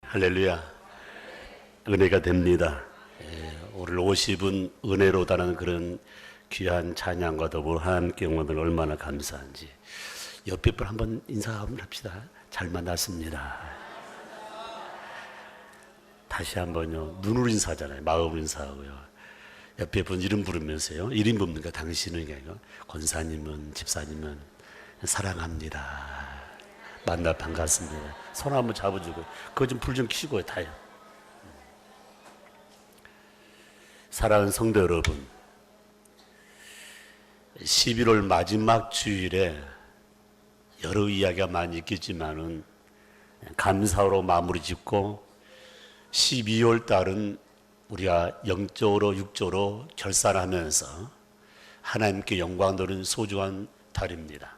할렐루야. 은혜가 됩니다. 오늘 50은 은혜로다는 그런 귀한 찬양과 더불어 하나님께 영광을 얼마나 감사한지. 옆에 분 한번 인사 한번 합시다. 잘 만났습니다. 다시 한번요. 눈으로 인사하잖아요. 마음으로 인사하고요. 옆에 분 이름 부르면서요. 이름 뭡니까? 당신은 권사님은 집사님은 사랑합니다. 만나 반갑습니다. 손 한번 잡아주고 그거 좀 불 좀 켜고요. 다요. 사랑하는 성도 여러분, 11월 마지막 주일에 여러 이야기가 많이 있겠지만은 감사로 마무리 짓고 12월 달은 우리가 영적으로 육적으로 결산하면서 하나님께 영광 돌리는 소중한 달입니다.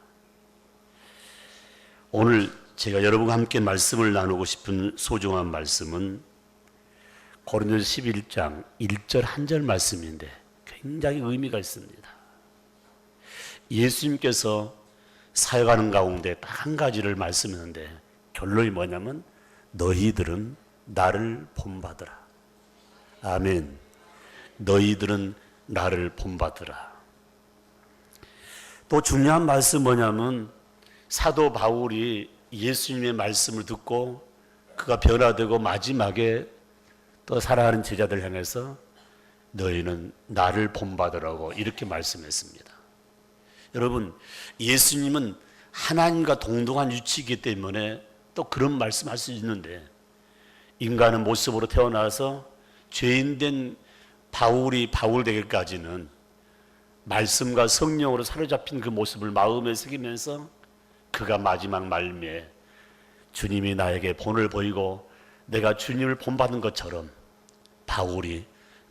오늘 제가 여러분과 함께 말씀을 나누고 싶은 소중한 말씀은 고린도서 11장 1절 한 절 말씀인데 굉장히 의미가 있습니다. 예수님께서 사역하는 가운데 딱 한 가지를 말씀했는데 결론이 뭐냐면 너희들은 나를 본받으라. 아멘. 너희들은 나를 본받으라. 또 중요한 말씀 뭐냐면 사도 바울이 예수님의 말씀을 듣고 그가 변화되고 마지막에 또 사랑하는 제자들 향해서 너희는 나를 본받으라고 이렇게 말씀했습니다. 여러분, 예수님은 하나님과 동등한 위치이기 때문에 또 그런 말씀할 수 있는데 인간의 모습으로 태어나서 죄인된 바울이 바울 되기까지는 말씀과 성령으로 사로잡힌 그 모습을 마음에 새기면서 그가 마지막 말미에 주님이 나에게 본을 보이고 내가 주님을 본받은 것처럼 바울이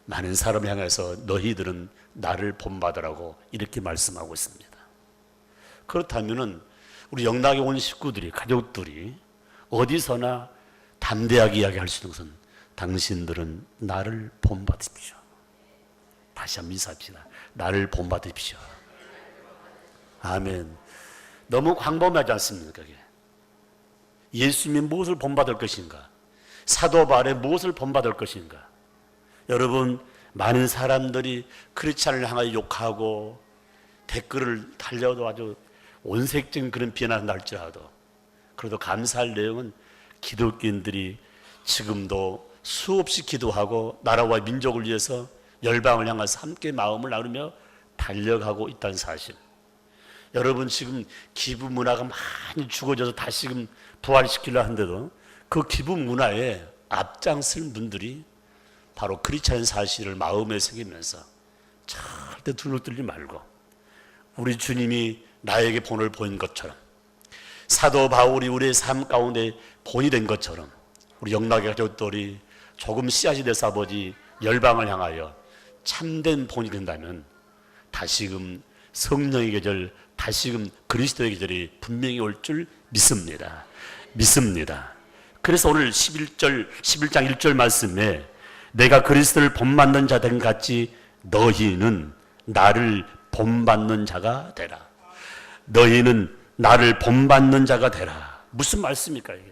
많은 사람을 향해서 너희들은 나를 본받으라고 이렇게 말씀하고 있습니다. 그렇다면 우리 영락에 온 식구들이, 가족들이 어디서나 담대하게 이야기할 수 있는 것은 당신들은 나를 본받으십시오. 다시 한번 인사합시다. 나를 본받으십시오. 아멘. 너무 광범위하지 않습니까? 그게? 예수님이 무엇을 본받을 것인가? 사도 바울이 무엇을 본받을 것인가? 여러분, 많은 사람들이 크리스찬을 향하여 욕하고 댓글을 달려도 아주 온색적인 그런 비난을 할지라도 그래도 감사할 내용은 기독교인들이 지금도 수없이 기도하고 나라와 민족을 위해서 열방을 향해서 함께 마음을 나누며 달려가고 있다는 사실. 여러분, 지금 기부 문화가 많이 죽어져서 다시금 부활시키려 하는데도 그 기부 문화에 앞장설 분들이 바로 크리스찬 사실을 마음에 새기면서 절대 눈을 뜨지 말고 우리 주님이 나에게 본을 보인 것처럼 사도 바울이 우리의 삶 가운데 본이 된 것처럼 우리 영락의 가족들이 조금 씨앗이 돼서 아버지 열방을 향하여 참된 본이 된다면 다시금 성령의 계절, 다시금 그리스도의 계절이 분명히 올 줄 믿습니다. 믿습니다. 그래서 오늘 11장 1절 말씀에 내가 그리스도를 본받는 자 된 같이 너희는 나를 본받는 자가 되라. 너희는 나를 본받는 자가 되라. 무슨 말씀입니까 이게?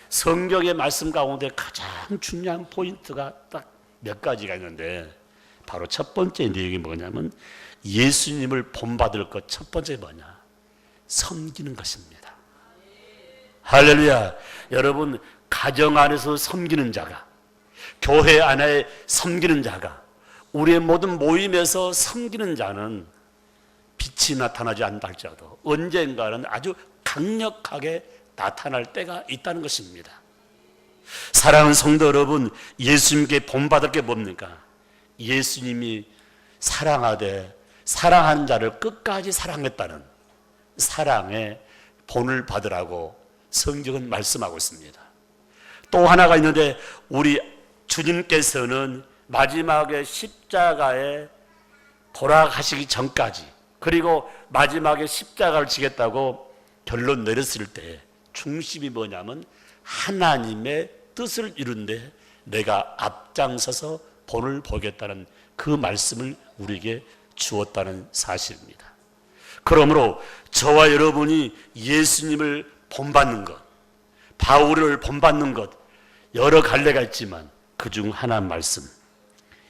성경의 말씀 가운데 가장 중요한 포인트가 딱 몇 가지가 있는데 바로 첫 번째 내용이 뭐냐면 예수님을 본받을 것 첫 번째 뭐냐? 섬기는 것입니다. 할렐루야. 여러분, 가정 안에서 섬기는 자가, 교회 안에 섬기는 자가, 우리의 모든 모임에서 섬기는 자는 빛이 나타나지 않다 할지라도 언젠가는 아주 강력하게 나타날 때가 있다는 것입니다. 사랑하는 성도 여러분, 예수님께 본받을 게 뭡니까? 예수님이 사랑하되 사랑하는 자를 끝까지 사랑했다는 사랑의 본을 받으라고 성경은 말씀하고 있습니다. 또 하나가 있는데 우리 주님께서는 마지막에 십자가에 돌아가시기 전까지 그리고 마지막에 십자가를 지겠다고 결론 내렸을 때 중심이 뭐냐면 하나님의 뜻을 이룬데 내가 앞장서서 본을 보겠다는 그 말씀을 우리에게 주었다는 사실입니다. 그러므로 저와 여러분이 예수님을 본받는 것, 바울을 본받는 것, 여러 갈래가 있지만 그중 하나 말씀,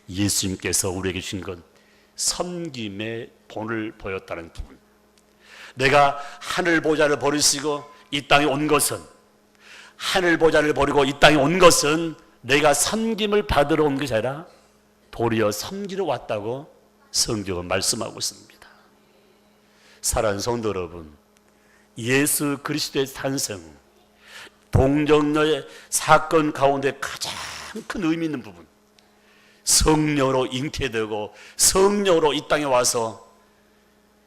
예수님께서 우리에게 주신 건 섬김의 본을 보였다는 부분. 내가 하늘 보좌를 버리시고 이 땅에 온 것은, 하늘 보좌를 버리고 이 땅에 온 것은 내가 섬김을 받으러 온 것이 아니라 도리어 섬기러 왔다고 성경은 말씀하고 있습니다. 사랑하는 성도 여러분, 예수 그리스도의 탄생, 동정녀의 사건 가운데 가장 큰 의미 있는 부분, 성령으로 잉태되고 성령으로 이 땅에 와서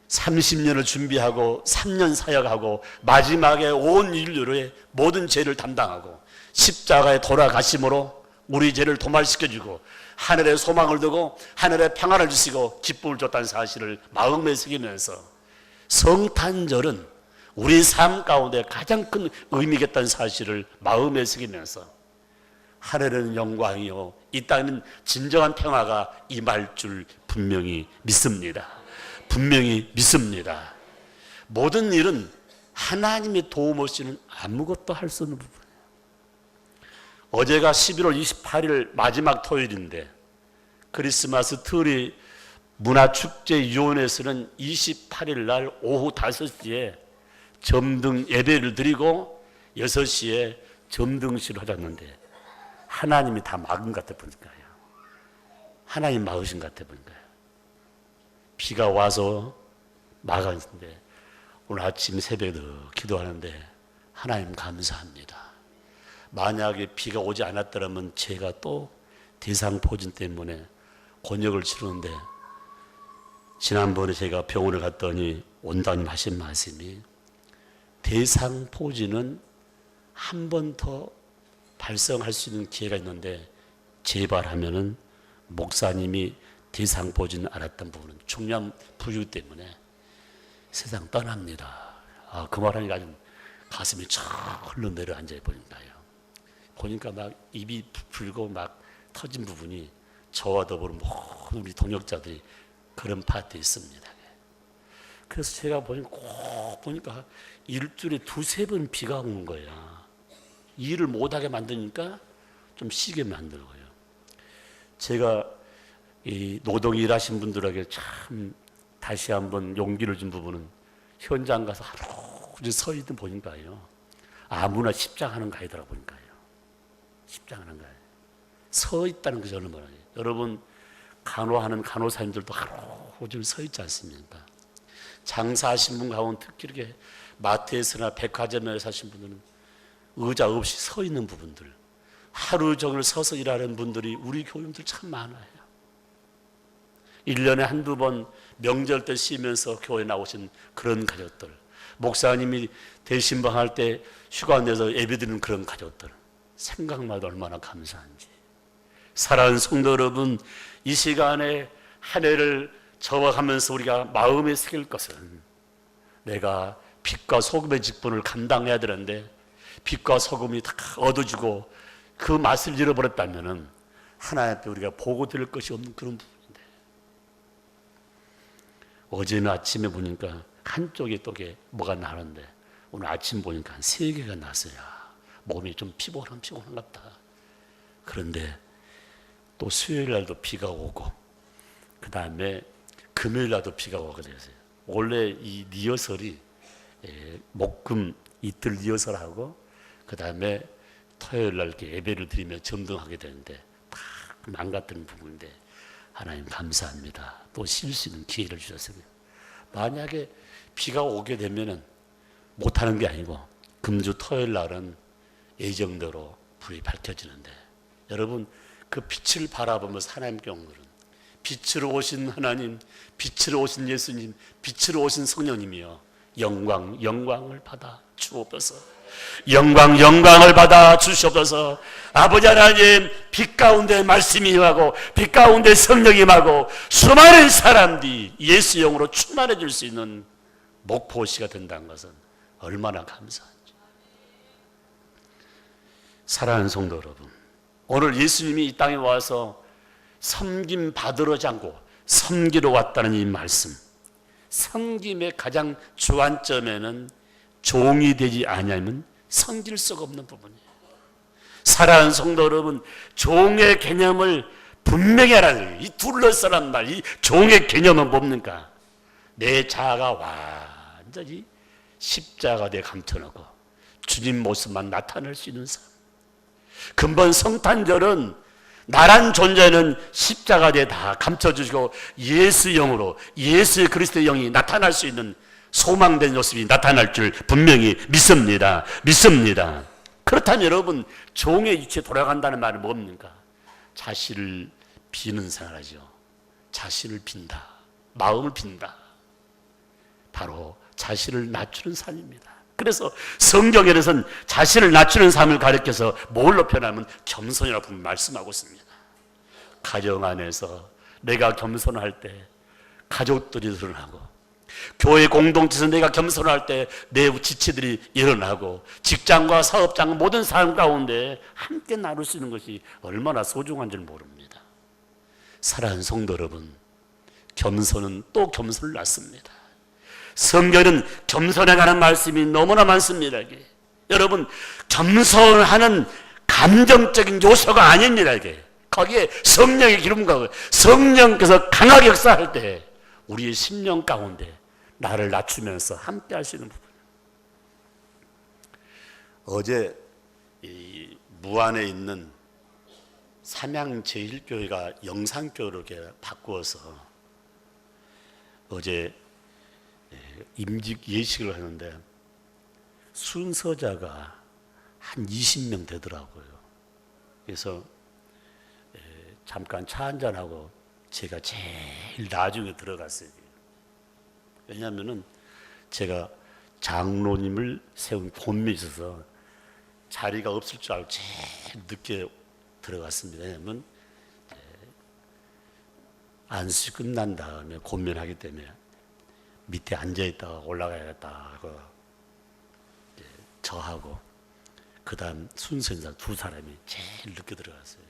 30년을 준비하고 3년 사역하고 마지막에 온 인류의 모든 죄를 담당하고 십자가에 돌아가심으로 우리 죄를 도말시켜주고 하늘에 소망을 두고 하늘에 평안을 주시고 기쁨을 줬다는 사실을 마음에 새기면서 성탄절은 우리 삶 가운데 가장 큰 의미겠다는 사실을 마음에 새기면서 하늘은 영광이요 이 땅은 진정한 평화가 임할 줄 분명히 믿습니다. 분명히 믿습니다. 모든 일은 하나님의 도움 없이는 아무것도 할 수 없는 부분이에요. 어제가 11월 28일 마지막 토요일인데 크리스마스 트리 문화축제위원회에서는 28일 날 오후 5시에 점등 예배를 드리고 6시에 점등식을 하셨는데 하나님이 다 막은 것 같아 보니까요. 하나님 막으신 것 같아 보니까요. 비가 와서 막았는데 오늘 아침 새벽에 기도하는데 하나님 감사합니다. 만약에 비가 오지 않았더라면 제가 또 대상포진 때문에 곤욕을 치르는데 지난번에 제가 병원에 갔더니 원장님 하신 말씀이 대상포진은 한 번 더 발생할 수 있는 기회가 있는데 제발 하면은 목사님이 대상포진 알았던 부분은 중요한 부유 때문에 세상 떠납니다. 그 말하니까 아주 가슴이 쫙 흘러내려 앉아보니까요. 보니까 막 입이 불고 막 터진 부분이 저와 더불어 모든 우리 동역자들이 그런 파트에 있습니다. 그래서 제가 꼭 보니까 일주일에 2-3번 비가 오는 거예요. 일을 못하게 만드니까 좀 쉬게 만들고요. 제가 이 노동 일하신 분들에게 참 다시 한번 용기를 준 부분은 현장 가서 하루 서 있는 보니까요. 아무나 십장하는 가이더라 보니까요. 십장하는 가이. 서 있다는 것이 얼마나 많아요. 여러분 간호하는 간호사님들도 하루 종일 서 있지 않습니까? 장사하신 분 가운데 특히 이렇게 마트에서나 백화점에 사신 분들은 의자 없이 서 있는 부분들, 하루 종일 서서 일하는 분들이 우리 교인들 참 많아요. 1년에 한두 번 명절 때 쉬면서 교회 나오신 그런 가족들, 목사님이 대신방할 때 휴가 내서 예배드리는 그런 가족들, 생각만 해도 얼마나 감사한지. 사랑하는 성도 여러분, 이 시간에 한 해를 저어가면서 우리가 마음에 새길 것은 내가 빛과 소금의 직분을 감당해야 되는데 빛과 소금이 다 얻어지고 그 맛을 잃어버렸다면 하나님 앞에 우리가 보고 드릴 것이 없는 그런 부분인데 어제는 아침에 보니까 한쪽에 또 뭐가 나는데 오늘 아침 보니까 한 3개가 났어요. 몸이 좀 피곤한가 보다. 그런데 또 수요일 날도 비가 오고 그 다음에 금요일 날도 비가 오게 됐어요. 원래 이 리허설이 목금 이틀 리허설하고 그 다음에 토요일 날 이렇게 예배를 드리며 점등하게 되는데 다 망가뜨린 부분인데 하나님 감사합니다. 또 쉴 수 있는 기회를 주셨어요. 만약에 비가 오게 되면은 못하는 게 아니고 금주 토요일 날은 예정대로 불이 밝혀지는데 여러분 그 빛을 바라보면서 하나님께 온 거는 빛으로 오신 하나님, 빛으로 오신 예수님, 빛으로 오신 성령님이여 영광을 받아 주옵소서. 영광을 받아 주시옵소서. 아버지 하나님, 빛 가운데 말씀이 임하고 빛 가운데 성령이 임하고 수많은 사람들이 예수 영으로 충만해질 수 있는 목포시가 된다는 것은 얼마나 감사한지. 사랑하는 성도 여러분, 오늘 예수님이 이 땅에 와서 섬김 받으러지 않고 섬기러 왔다는 이 말씀, 섬김의 가장 주안점에는 종이 되지 아니하면 섬길 수가 없는 부분이에요. 사랑하는 성도 여러분, 종의 개념을 분명히 하라는 거예요. 이 둘러싸란 말, 이 종의 개념은 뭡니까? 내 자아가 완전히 십자가에 감춰놓고 주님 모습만 나타낼 수 있는 삶. 근본 성탄절은 나란 존재는 십자가에 다 감춰주시고 예수 영으로, 예수 그리스도의 영이 나타날 수 있는 소망된 모습이 나타날 줄 분명히 믿습니다. 믿습니다. 그렇다면 여러분, 종의 위치에 돌아간다는 말은 뭡니까? 자신을 비는 생활하죠. 자신을 빈다. 마음을 빈다. 바로 자신을 낮추는 삶입니다. 그래서 성경에서는 자신을 낮추는 삶을 가리켜서 뭘로 표현하면 겸손이라고 말씀하고 있습니다. 가정 안에서 내가 겸손할 때 가족들이 드러나고, 교회 공동체에서 내가 겸손할 때 내 지체들이 일어나고, 직장과 사업장 모든 삶 가운데 함께 나눌 수 있는 것이 얼마나 소중한 줄 모릅니다. 사랑하는 성도 여러분, 겸손은 또 겸손을 낳습니다. 성경은 겸손에 관한 말씀이 너무나 많습니다. 여러분, 겸손하는 감정적인 요소가 아닙니다. 이게 거기에 성령의 기름과 성령께서 강하게 역사할 때 우리의 심령 가운데 나를 낮추면서 함께 할 수 있는 부분. 어제 이 무안에 있는 삼양제일교회가 영상교회로 이렇게 바꾸어서 어제 임직 예식을 하는데 순서자가 한 20명 되더라고요. 그래서 잠깐 차 한잔하고 제가 제일 나중에 들어갔어요. 왜냐하면은 제가 장로님을 세운 본명이 있어서 자리가 없을 줄 알고 제일 늦게 들어갔습니다. 왜냐하면 안수 끝난 다음에 권면하기 때문에 밑에 앉아있다가 올라가야겠다 하고 저하고 그 다음 순서인사 두 사람이 제일 늦게 들어갔어요.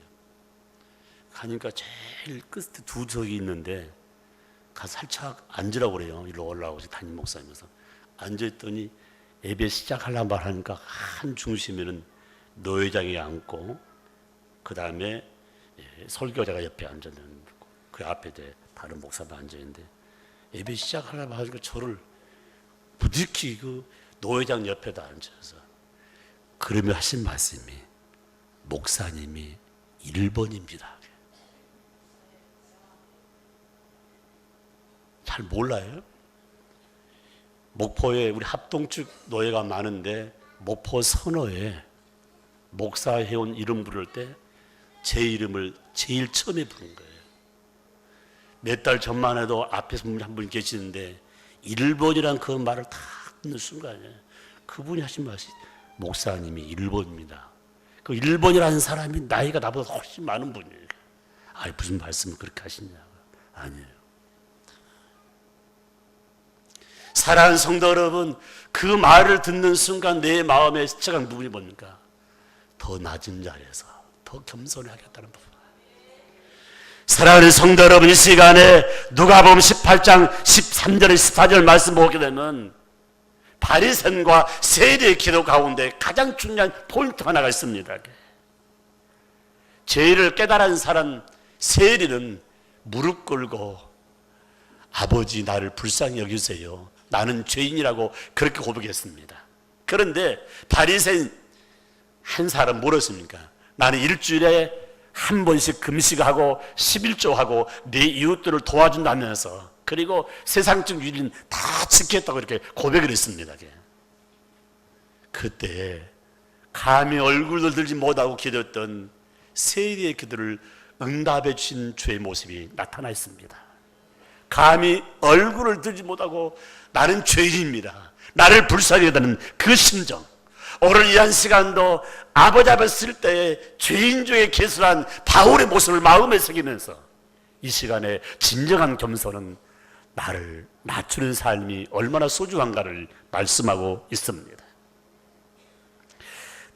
가니까 제일 끝에 두 적이 있는데 가서 살짝 앉으라고 그래요. 일로 올라오고 담임 목사님께서 앉아있더니 예배 시작하려고 하니까 한 중심에는 노회장이 앉고 그 다음에 설교자가 옆에 앉았는데 그 앞에 다른 목사도 앉아있는데 예배 시작하려고 하니까 저를 부득이 그 노회장 옆에다 앉아서 그러며 하신 말씀이 목사님이 1번입니다. 잘 몰라요? 목포에 우리 합동측 노예가 많은데 목포 선어에 목사 회원 이름 부를 때 제 이름을 제일 처음에 부른 거예요. 몇 달 전만 해도 앞에서 한 분 계시는데 1번이란 그 말을 다 듣는 순간에 그분이 하신 말씀이 목사님이 1번입니다. 그 1번이라는 사람이 나이가 나보다 훨씬 많은 분이에요. 아니 무슨 말씀을 그렇게 하시냐고. 아니에요. 사랑하는 성도 여러분, 그 말을 듣는 순간 내 마음에 스쳐간 부분이 뭡니까? 더 낮은 자리에서 더 겸손하겠다는 부분. 사랑하는 성도 여러분, 이 시간에 누가복음 18장 13절에 14절 말씀 보게 되면 바리새인과 세리의 기도 가운데 가장 중요한 포인트 하나가 있습니다. 죄를 깨달은 사람 세리는 무릎 꿇고 아버지 나를 불쌍히 여기세요. 나는 죄인이라고 그렇게 고백했습니다. 그런데 바리새인 한 사람 뭐랬습니까? 나는 일주일에 한 번씩 금식하고 11조하고 내 이웃들을 도와준다면서 그리고 세상적 유리는 다 지켰다고 이렇게 고백을 했습니다. 그때 감히 얼굴도 들지 못하고 기도했던 세리의 기도를 응답해 주신 주의 모습이 나타나 있습니다. 감히 얼굴을 들지 못하고 나는 죄인입니다. 나를 불쌍히 여기는 그 심정. 오늘 이 한 시간도 아버지 앞에 쓸 때에 죄인 중에 개수한 바울의 모습을 마음에 새기면서 이 시간에 진정한 겸손은 나를 낮추는 삶이 얼마나 소중한가를 말씀하고 있습니다.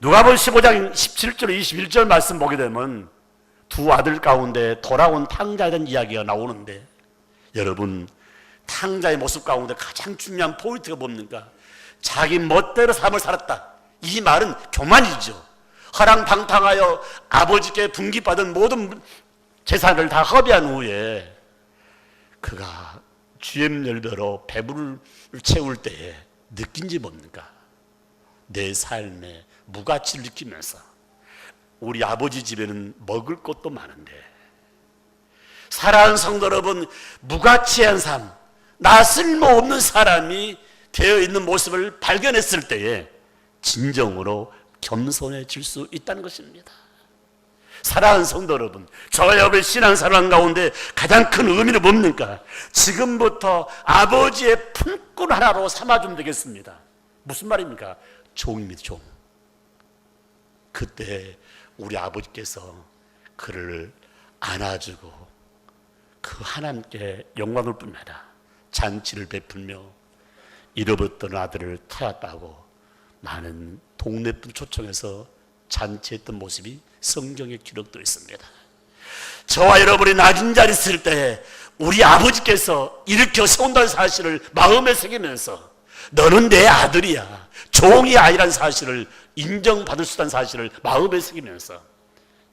누가복음 15장 17절 21절 말씀 보게 되면 두 아들 가운데 돌아온 탕자에 대한 이야기가 나오는데 여러분 탕자의 모습 가운데 가장 중요한 포인트가 뭡니까? 자기 멋대로 삶을 살았다. 이 말은 교만이죠. 허랑방탕하여 아버지께 분깃받은 모든 재산을 다 허비한 후에 그가 주염열배로 배부를 채울 때에 느낀지 뭡니까? 내 삶에 무가치를 느끼면서 우리 아버지 집에는 먹을 것도 많은데, 사랑하는 성도 여러분, 무가치한 삶, 나 쓸모없는 사람이 되어 있는 모습을 발견했을 때에 진정으로 겸손해질 수 있다는 것입니다. 사랑하는 성도 여러분, 저와 여러분의 신앙생활 가운데 가장 큰 의미는 뭡니까? 지금부터 아버지의 품꾼 하나로 삼아주면 되겠습니다. 무슨 말입니까? 종입니다, 종. 그때 우리 아버지께서 그를 안아주고 그 하나님께 영광을 뿐마다 잔치를 베풀며 잃어버렸던 아들을 찾았다고 많은 동네분 초청해서 잔치했던 모습이 성경에 기록되어 있습니다. 저와 여러분이 낮은 자리에 있을 때 우리 아버지께서 일으켜 세운다는 사실을 마음에 새기면서 너는 내 아들이야, 종이 아니라는 사실을 인정받을 수 있다는 사실을 마음에 새기면서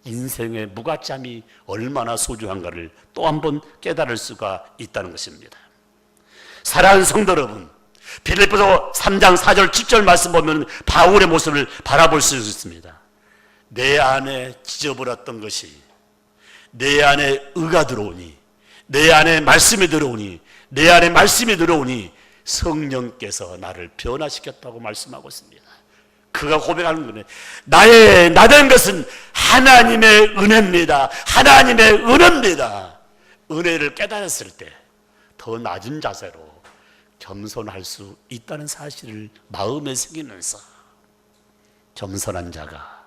인생의 무가참이 얼마나 소중한가를 또 한 번 깨달을 수가 있다는 것입니다. 사랑하는 성도 여러분, 빌립보서 3장 4절 7절 말씀 보면 바울의 모습을 바라볼 수 있습니다. 내 안에 찢어버렸던 것이 내 안에 의가 들어오니, 내 안에 말씀이 들어오니, 내 안에 말씀이 들어오니 성령께서 나를 변화시켰다고 말씀하고 있습니다. 그가 고백하는 거네. 나된 것은 하나님의 은혜입니다. 하나님의 은혜입니다. 은혜를 깨달았을 때 더 낮은 자세로 겸손할 수 있다는 사실을 마음에 새기면서 겸손한 자가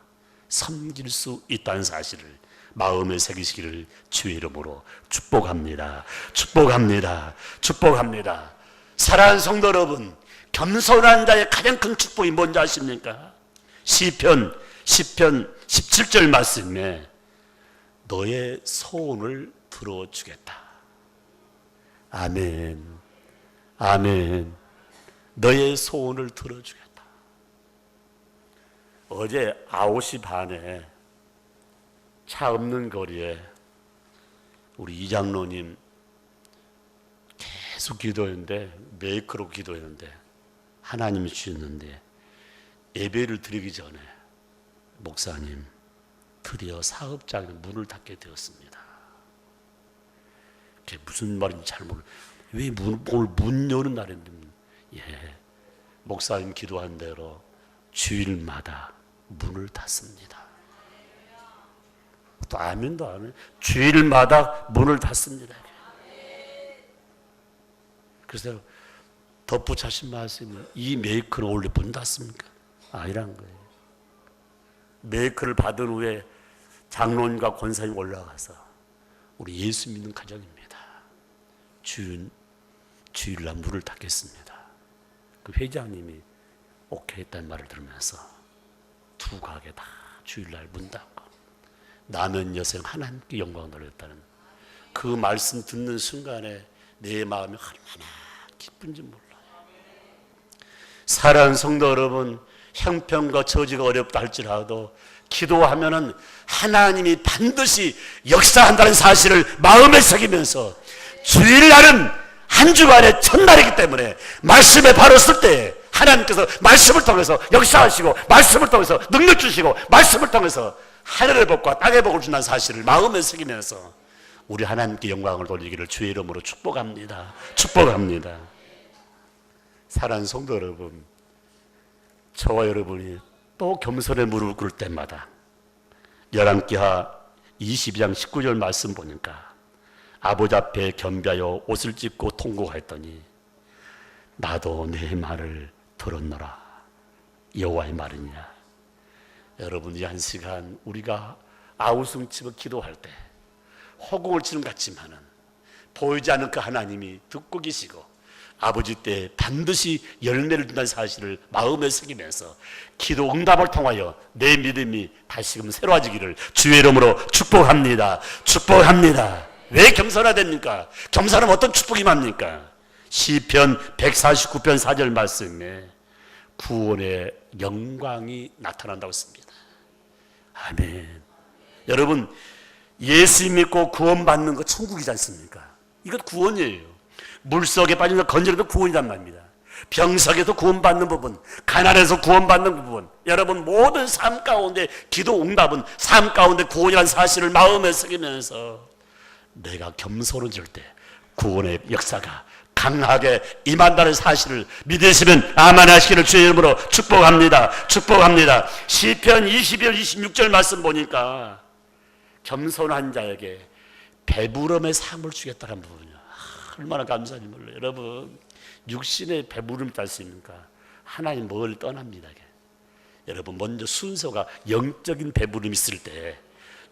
섬길 수 있다는 사실을 마음에 새기시기를 주의 이름으로 축복합니다. 축복합니다. 축복합니다. 사랑하는 성도 여러분, 겸손한 자의 가장 큰 축복이 뭔지 아십니까? 시편 17절 말씀에 너의 소원을 들어주겠다. 아멘. 아멘. 너의 소원을 들어주겠다. 어제 9시 반에 차 없는 거리에 우리 이장로님 계속 기도했는데, 메이크로 기도했는데 하나님이 주셨는데, 예배를 드리기 전에 목사님 드디어 사업장에 문을 닫게 되었습니다. 그게 무슨 말인지 잘 모르겠어요. 왜 오늘 문 여는 날인데, 목사님 기도한 대로 주일마다 문을 닫습니다. 또 아멘도 안 해. 주일마다 문을 닫습니다. 그래서 덧붙이신 말씀이, 이 메이크는 원래 문 닫습니까? 아니란 거예요. 메이크를 받은 후에 장로님과 권사님 올라가서 우리 예수 믿는 가정입니다. 주일날 문을 닫겠습니다. 그 회장님이 오케이 했다는 말을 들으면서 두 가게 다 주일날 문 닫고 남은 여생 하나님께 영광을 돌렸다는 그 말씀 듣는 순간에 내 마음이 얼마나 기쁜지 몰라요. 사랑하는 성도 여러분, 형편과 처지가 어렵다 할지라도 기도하면은 하나님이 반드시 역사한다는 사실을 마음에 새기면서, 주일날은 한 주간의 첫날이기 때문에 말씀에 바로 쓸 때 하나님께서 말씀을 통해서 역사하시고, 말씀을 통해서 능력 주시고, 말씀을 통해서 하늘의 복과 땅의 복을 준다는 사실을 마음에 새기면서 우리 하나님께 영광을 돌리기를 주의 이름으로 축복합니다. 축복합니다. 사랑하는 성도 여러분, 저와 여러분이 또 겸손의 무릎을 꿇을 때마다 열왕기하 22장 19절 말씀 보니까 아버지 앞에 겸비하여 옷을 찢고 통곡하였더니 나도 내 말을 들었노라. 여호와의 말이냐. 여러분, 이 한 시간 우리가 아우성치며 기도할 때 허공을 치는 것 같지만은 보이지 않는 그 하나님이 듣고 계시고 아버지 때 반드시 열매를 준다는 사실을 마음에 새기면서 기도 응답을 통하여 내 믿음이 다시금 새로워지기를 주의 이름으로 축복합니다. 축복합니다. 왜 겸손해야 됩니까? 겸손하면 어떤 축복이 맙니까? 시편 149편 4절 말씀에 구원의 영광이 나타난다고 했습니다. 아멘. 여러분, 예수 믿고 구원받는 거 천국이지 않습니까? 이것 구원이에요. 물속에 빠지면서 건져도 구원이란 말입니다. 병석에서 구원받는 부분, 가난에서 구원받는 부분, 여러분 모든 삶 가운데 기도 응답은 삶 가운데 구원이라는 사실을 마음에 새기면서 내가 겸손해질 때 구원의 역사가 강하게 임한다는 사실을 믿으시면 아멘 하시기를 주의 이름으로 축복합니다. 축복합니다. 시편 22절 26절 말씀 보니까 겸손한 자에게 배부름의 삶을 주겠다는 부분이요. 얼마나 감사한지 몰라요. 여러분, 육신의 배부름 있지 않습니까? 하나님 뭘 떠납니다. 여러분, 먼저 순서가 영적인 배부름이 있을 때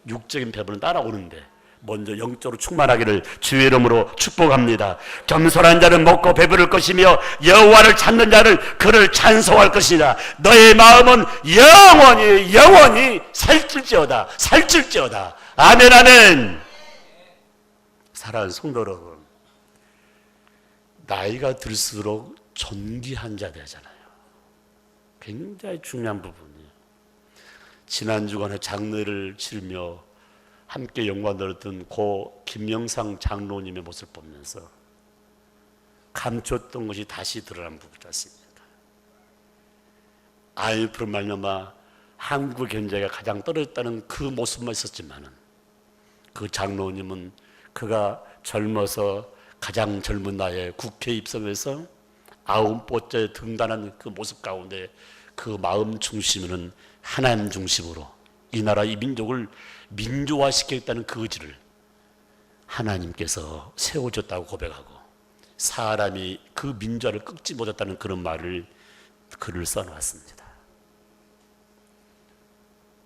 육적인 배부름 따라오는데 먼저 영적으로 충만하기를 주의 이름으로 축복합니다. 겸손한 자는 먹고 배부를 것이며 여호와를 찾는 자를 그를 찬송할 것이다. 너의 마음은 영원히 살찔지어다. 살찔지어다. 아멘 아멘. 사랑하는 성도 여러분, 나이가 들수록 존귀한 자 되잖아요. 굉장히 중요한 부분이에요. 지난 주간에 장례를 치르며 함께 영광 들었던 고 김영상 장로님의 모습을 보면서 감췄던 것이 다시 드러난 부분이지 않습니까? IMF로 말미암아 한국 경제가 가장 떨어졌다는 그 모습만 있었지만은 그 장로님은 그가 젊어서 가장 젊은 나이에 국회에 입성해서 9번째 등단한 그 모습 가운데 그 마음 중심은 하나님 중심으로 이 나라 이 민족을 민주화시키겠다는 그 의지를 하나님께서 세워줬다고 고백하고 사람이 그 민주화를 꺾지 못했다는 그런 말을 글을 써놨습니다.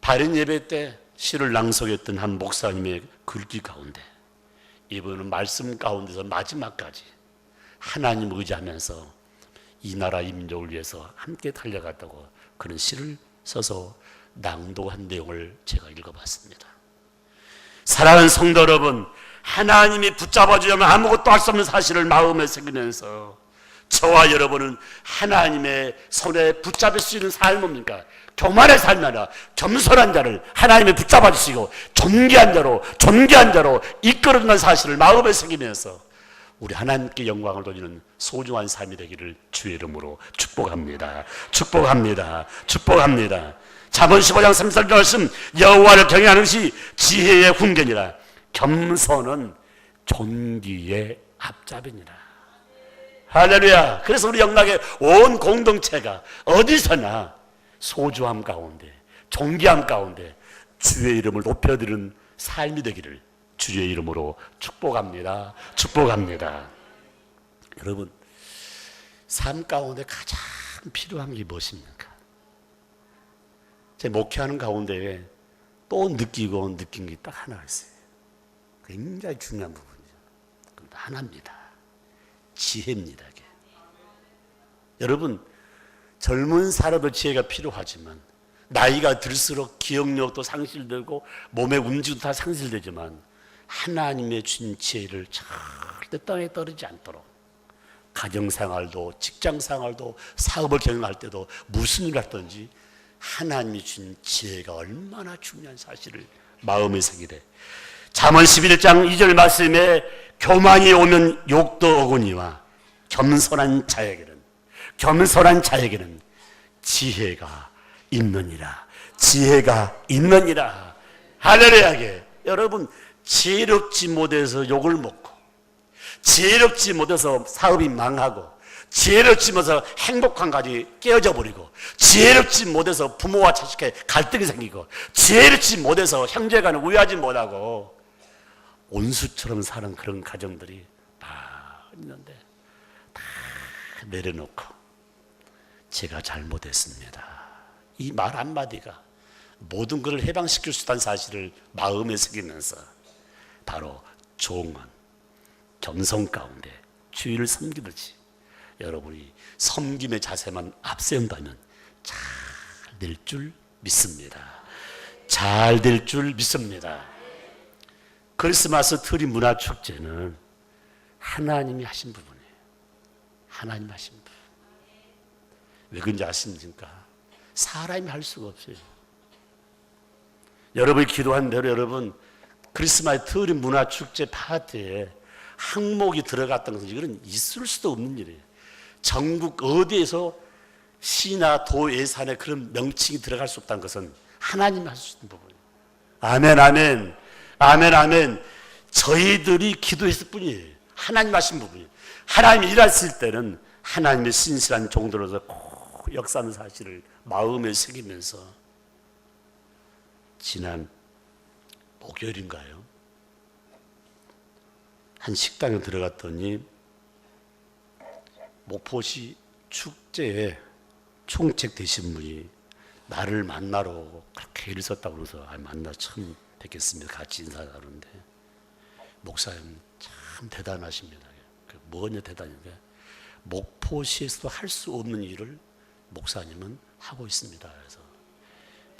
발인 예배 때 시를 낭송했던 한 목사님의 글귀 가운데 이분은 말씀 가운데서 마지막까지 하나님 의지하면서 이 나라 이 민족을 위해서 함께 달려갔다고 그런 시를 써서 낭독한 내용을 제가 읽어봤습니다. 사랑하는 성도 여러분, 하나님이 붙잡아주려면 아무것도 할 수 없는 사실을 마음에 새기면서 저와 여러분은 하나님의 손에 붙잡을 수 있는 삶이 뭡니까? 교만의 삶이 아니라 겸손한 자를 하나님이 붙잡아 주시고 존귀한 자로 이끌어주는 사실을 마음에 새기면서 우리 하나님께 영광을 돌리는 소중한 삶이 되기를 주의 이름으로 축복합니다. 축복합니다. 축복합니다. 잠언 15장 3절 말씀, 여호와를 경외하는 것이 지혜의 훈계니라. 겸손은 존귀의 앞잡이니라. 할렐루야. 그래서 우리 영락의 온 공동체가 어디서나 소중함 가운데, 존귀함 가운데 주의 이름을 높여드리는 삶이 되기를 주의 이름으로 축복합니다. 축복합니다. 여러분, 삶 가운데 가장 필요한 게 무엇입니까? 제 목회하는 가운데 또 느끼고 느낀 게 딱 하나 있어요. 굉장히 중요한 부분이죠. 그건 하나입니다. 지혜입니다. 이게. 여러분, 젊은 사람도 지혜가 필요하지만 나이가 들수록 기억력도 상실되고 몸의 움직임도 다 상실되지만 하나님의 준 지혜를 절대 땅에 떨어지지 않도록 가정생활도 직장생활도 사업을 경영할 때도 무슨 일을 하든지 하나님이 준 지혜가 얼마나 중요한 사실을 마음에 새기되 잠언 11장 2절 말씀에 교만이 오면 욕도 오거니와 겸손한 자에게는 지혜가 있느니라. 지혜가 있느니라. 할렐루야. 여러분, 지혜롭지 못해서 욕을 먹고 지혜롭지 못해서 사업이 망하고 지혜롭지 못해서 행복한 가정이 깨어져 버리고 지혜롭지 못해서 부모와 자식에 갈등이 생기고 지혜롭지 못해서 형제간에 우애하지 못하고 온수처럼 사는 그런 가정들이 다 있는데 다 내려놓고 제가 잘못했습니다. 이 말 한마디가 모든 것을 해방시킬 수 있다는 사실을 마음에 새기면서 바로 종은 겸손 가운데 주의를 섬기듯이 여러분이 섬김의 자세만 앞세운다면 잘 될 줄 믿습니다. 잘 될 줄 믿습니다. 크리스마스 트리 문화 축제는 하나님이 하신 부분이에요. 하나님 하신 부분. 왜 그런지 아십니까? 사람이 할 수가 없어요. 여러분이 기도한 대로 여러분 크리스마스 특리 문화 축제 파티에 항목이 들어갔다는 것은 이건 있을 수도 없는 일이에요. 전국 어디에서 시나 도 예산에 그런 명칭이 들어갈 수 없다는 것은 하나님이 할 수 있는 부분이에요. 아멘, 아멘, 아멘, 아멘. 저희들이 기도했을 뿐이에요. 하나님 하신 부분이에요. 하나님이 일하실 때는 하나님의 신실한 종들로서 꼭 역사하는 사실을 마음에 새기면서 지난 목요일인가요? 한 식당에 들어갔더니 목포시 축제에 총책 되신 분이 나를 만나러 그렇게 일을 썼다고 그래서 만나 처음 뵙겠습니다. 같이 인사 나누는데 목사님 참 대단하십니다. 뭐냐 대단한게 목포시에서도 할 수 없는 일을 목사님은 하고 있습니다. 그래서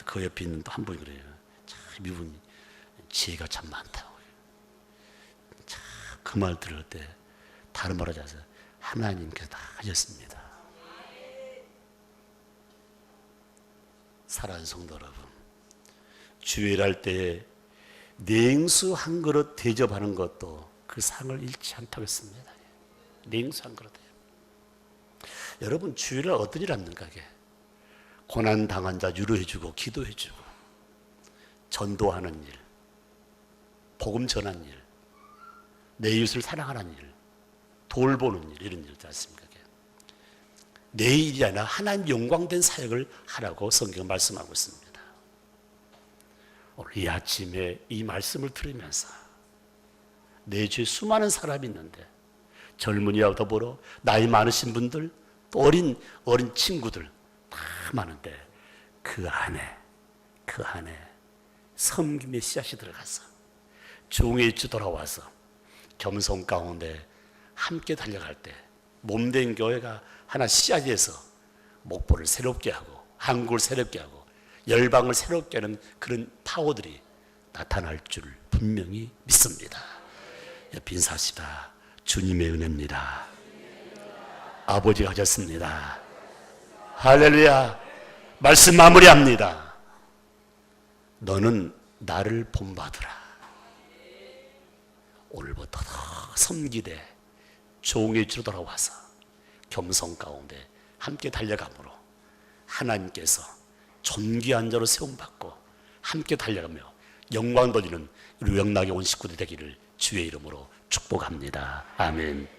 그 옆에 있는 또 한 분이 그래요. 참 이분 지혜가 참 많다고. 참 그 말 들을 때 다른 말 하지 않아서 하나님께서 다 하셨습니다. 사랑하는 성도 여러분, 주일 할 때 냉수 한 그릇 대접하는 것도 그 상을 잃지 않다고 했습니다. 냉수 한 그릇. 여러분 주일날 어떤 일 합니까? 고난 당한 자 위로해주고 기도해주고 전도하는 일, 복음 전하는 일, 내 이웃을 사랑하는 일, 돌보는 일, 이런 일 있지 않습니까? 내 일이 아니라 하나님 영광된 사역을 하라고 성경은 말씀하고 있습니다. 오늘 이 아침에 이 말씀을 들으면서 내 주위에 수많은 사람이 있는데 젊은이와 더불어 나이 많으신 분들 또 어린 친구들 다 많은데 그 안에 섬김의 씨앗이 들어가서 종의 주 돌아와서 겸손 가운데 함께 달려갈 때 몸된 교회가 하나 씨앗에서 목포를 새롭게 하고 한국을 새롭게 하고 열방을 새롭게 하는 그런 파워들이 나타날 줄 분명히 믿습니다. 옆에 인사합시다. 주님의 은혜입니다. 아버지가 하셨습니다. 할렐루야. 말씀 마무리합니다. 너는 나를 본받으라. 오늘부터 더 섬기되 종의 주로 돌아와서 겸손 가운데 함께 달려가므로 하나님께서 존귀한 자로 세움받고 함께 달려가며 영광 돌리는 우리 영락에 온 식구들 되기를 주의 이름으로 축복합니다. 아멘.